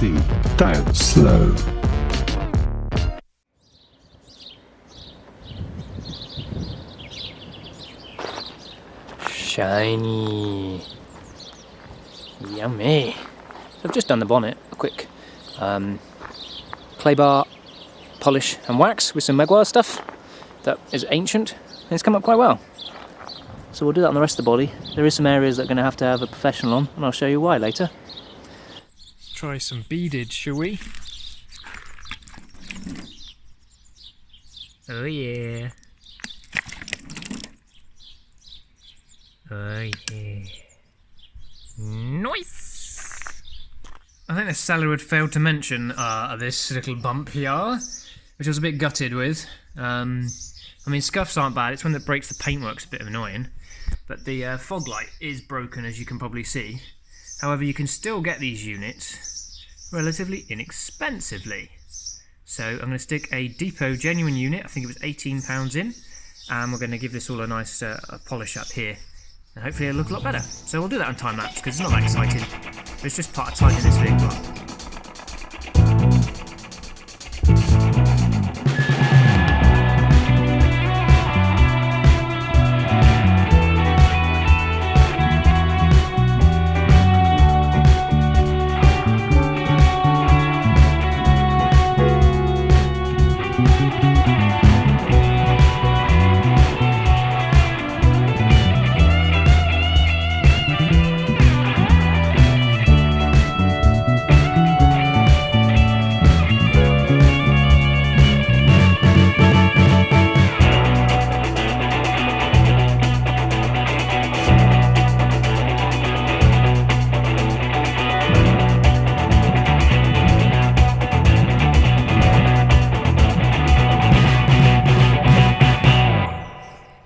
the Diabslow. Shiny. Yummy. So I've just done the bonnet, a quick clay bar polish and wax with some Meguiar stuff that is ancient, and it's come up quite well. So we'll do that on the rest of the body. There is some areas that are going to have a professional on, and I'll show you why later. Let's try some beaded, shall we? Oh yeah. Oh yeah. Nice! I think the seller had failed to mention this little bump here, which I was a bit gutted with. I mean, scuffs aren't bad, it's when it breaks the paintwork's a bit annoying. But the fog light is broken, as you can probably see. However, you can still get these units relatively inexpensively. So I'm going to stick a Depot genuine unit, I think it was £18 in, and we're going to give this all a nice polish up here. And hopefully it'll look a lot better. So we'll do that on time lapse because it's not that exciting. But it's just part of tidying this vehicle up.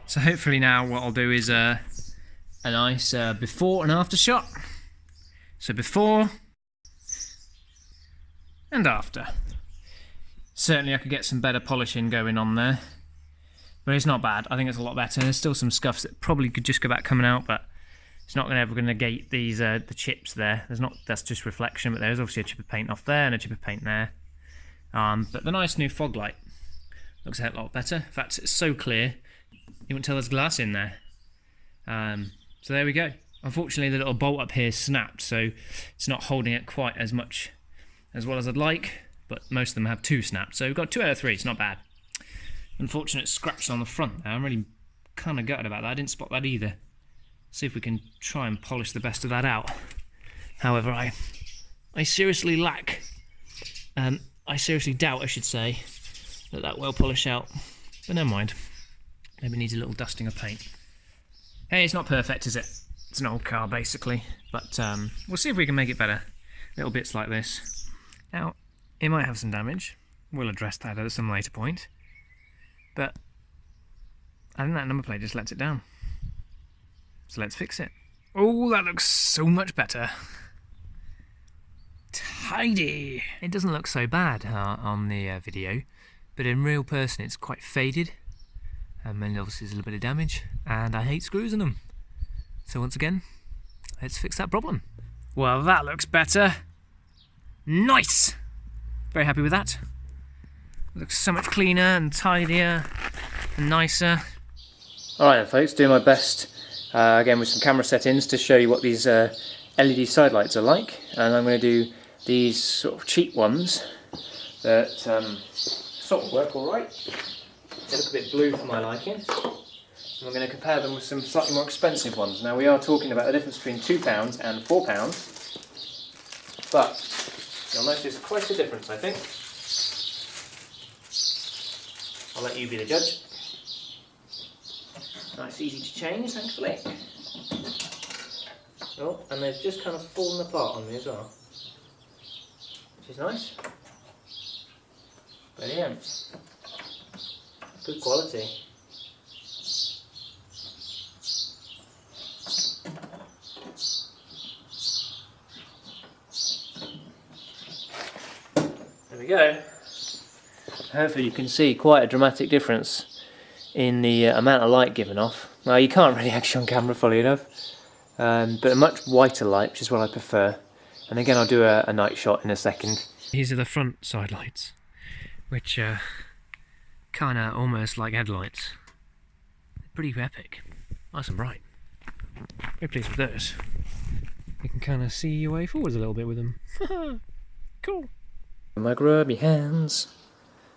So hopefully now what I'll do is a nice before and after shot. So before and after. Certainly I could get some better polishing going on there, but it's not bad. I think it's a lot better. There's still some scuffs that probably could just go back coming out, but it's not ever going to negate these the chips there. That's just reflection, but there's obviously a chip of paint off there and a chip of paint there. But the nice new fog light looks a hell of a lot better. In fact, it's so clear you won't tell there's glass in there. So there we go. Unfortunately, the little bolt up here snapped, so it's not holding it quite as much as well as I'd like, but most of them have 2 snaps, so we've got 2 out of 3, it's not bad. Unfortunate scratch on the front there. I'm really kind of gutted about that. I didn't spot that either. See if we can try and polish the best of that out. However, I seriously lack, I seriously doubt, I should say, that will polish out, but never mind. Maybe needs a little dusting of paint. Hey, it's not perfect, is it? It's an old car, basically. But we'll see if we can make it better. Little bits like this. Now, it might have some damage. We'll address that at some later point. But I think that number plate just lets it down. So let's fix it. Oh, that looks so much better. Tidy! It doesn't look so bad on the video, but in real person it's quite faded. And obviously there's a little bit of damage, and I hate screws in them. So once again, let's fix that problem. Well, that looks better. Nice! Very happy with that. It looks so much cleaner and tidier and nicer. Alright then folks, doing my best again with some camera settings to show you what these LED side lights are like. And I'm going to do these sort of cheap ones that sort of work alright. They look a bit blue for my liking. And we're going to compare them with some slightly more expensive ones. Now we are talking about a difference between £2 and £4, but you'll notice quite a difference, I think. I'll let you be the judge. Nice, easy to change, thankfully. Oh, and they've just kind of fallen apart on me as well, which is nice. Brilliant. Good quality. There we go. Hopefully you can see quite a dramatic difference in the amount of light given off. Well, you can't really actually on camera fully enough, but a much whiter light, which is what I prefer. And again, I'll do a night shot in a second. These are the front side lights, which are kind of almost like headlights. They're pretty epic, nice and bright. Very pleased with those. You can kind of see your way forwards a little bit with them. Cool. My grubby hands.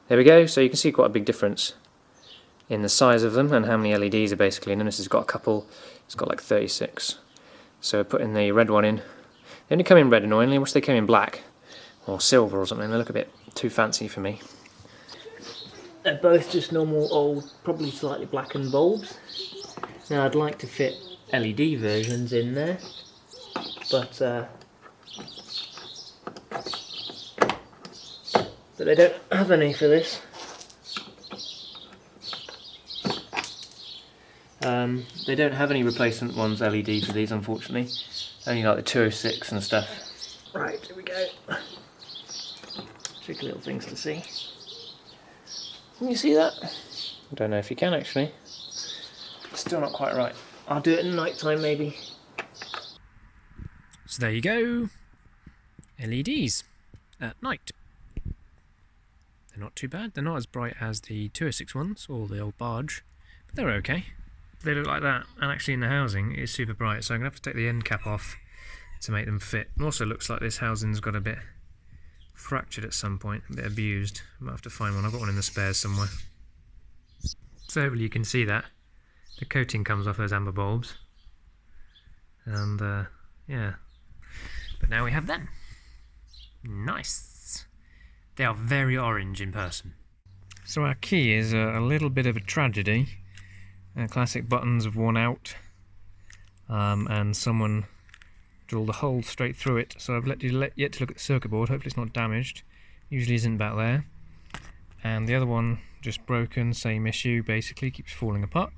There we go, so you can see quite a big difference in the size of them and how many LEDs are basically in them. This has got a couple, it's got like 36. So putting the red one in. They only come in red annoyingly, I wish they came in black or silver or something. They look a bit too fancy for me. They're both just normal old, probably slightly blackened bulbs. Now I'd like to fit LED versions in there, but they don't have any for this. They don't have any replacement ones LED for these, unfortunately. Only like the 206 and stuff. Right, here we go. Tricky little things to see. Can you see that? I don't know if you can actually. Still not quite right. I'll do it in night time maybe. So there you go. LEDs at night. They're not too bad. They're not as bright as the 206 ones or the old barge, but they're okay. They look like that, and actually in the housing it is super bright, so I'm going to have to take the end cap off to make them fit. It also looks like this housing's got a bit fractured at some point, a bit abused. I might have to find one. I've got one in the spares somewhere. So hopefully you can see that. The coating comes off those amber bulbs. And yeah. But now we have them. Nice. They are very orange in person. So our key is a little bit of a tragedy. Classic buttons have worn out, and someone drilled a hole straight through it, so I've yet to look at the circuit board. Hopefully it's not damaged. Usually isn't back there. And the other one just broken, same issue, basically keeps falling apart.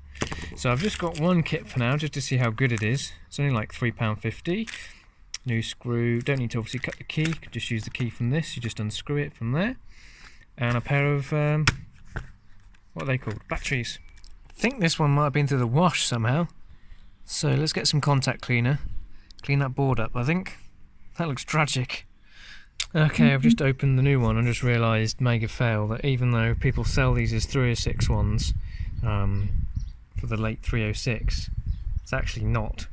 So I've just got one kit for now, just to see how good it is. It's only like £3.50. New screw, don't need to obviously cut the key, you could just use the key from this, you just unscrew it from there. And a pair of, what are they called? Batteries. I think this one might have been through the wash somehow. So let's get some contact cleaner. Clean that board up, I think. That looks tragic. Okay, I've just opened the new one and just realised, mega fail, that even though people sell these as 306 ones, for the late 306, it's actually not.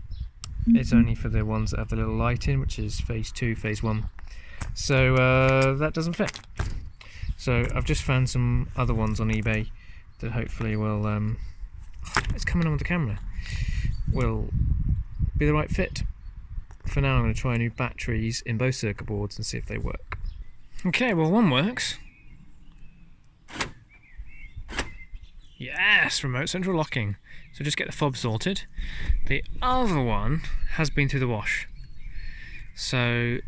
It's only for the ones that have the little light in, which is phase 2, phase 1. So that doesn't fit. So I've just found some other ones on eBay that hopefully will, it's coming on with the camera, will be the right fit. For now I'm going to try new batteries in both circuit boards and see if they work. Okay, well one works. Yes, remote central locking. So just get the fob sorted. The other one has been through the wash. So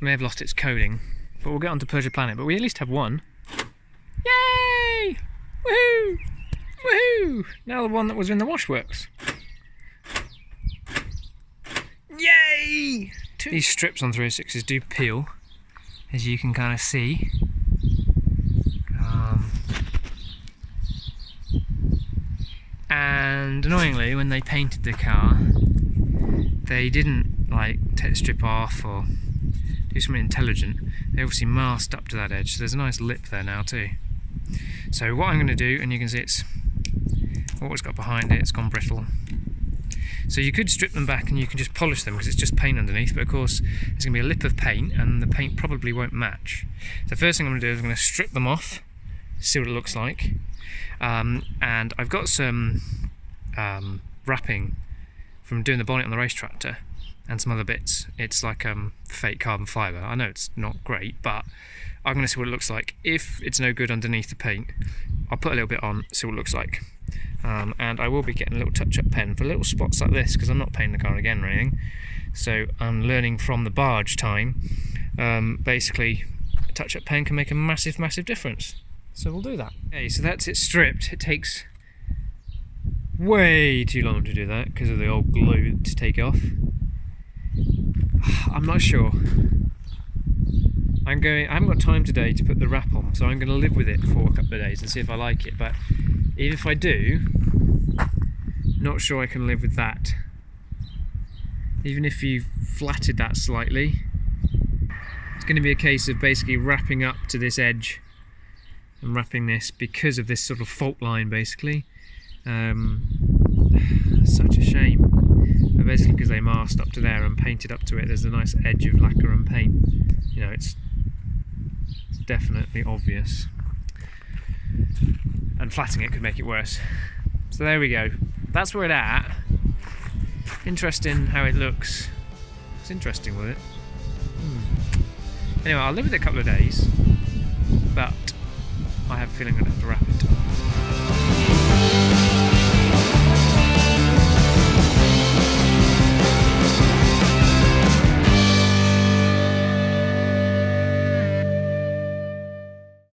may have lost its coding, but we'll get onto Peugeot Planet. But we at least have one. Yay! Woohoo! Woohoo! Now the one that was in the wash works. Yay! These strips on 306s do peel, as you can kind of see. And annoyingly, when they painted the car, they didn't like take the strip off or do something intelligent. They obviously masked up to that edge, so there's a nice lip there now too. So what I'm going to do, and you can see it's what it's got behind it, it's gone brittle. So you could strip them back and you can just polish them because it's just paint underneath, but of course there's going to be a lip of paint and the paint probably won't match. So the first thing I'm going to do is I'm going to strip them off, see what it looks like. And I've got some wrapping from doing the bonnet on the race tractor and some other bits. It's like fake carbon fibre. I know it's not great, but I'm going to see what it looks like. If it's no good underneath the paint, I'll put a little bit on, see what it looks like. And I will be getting a little touch-up pen for little spots like this because I'm not painting the car again or anything. So I'm learning from the barge time. Basically, a touch-up pen can make a massive, massive difference. So we'll do that. Okay, so that's it stripped. It takes way too long to do that because of the old glue to take off. I'm not sure. I haven't got time today to put the wrap on, so I'm going to live with it for a couple of days and see if I like it. But even if I do, not sure I can live with that even if you've flatted that slightly, it's going to be a case of basically wrapping up to this edge and wrapping this because of this sort of fault line basically. Such a shame. But basically because they masked up to there and painted up to it, there's a nice edge of lacquer and paint. You know, it's definitely obvious. And flattening it could make it worse. So there we go. That's where it's at. Interesting how it looks. It's interesting with it. Anyway, I'll live with it a couple of days, but I have a feeling I'm going to have to wrap it.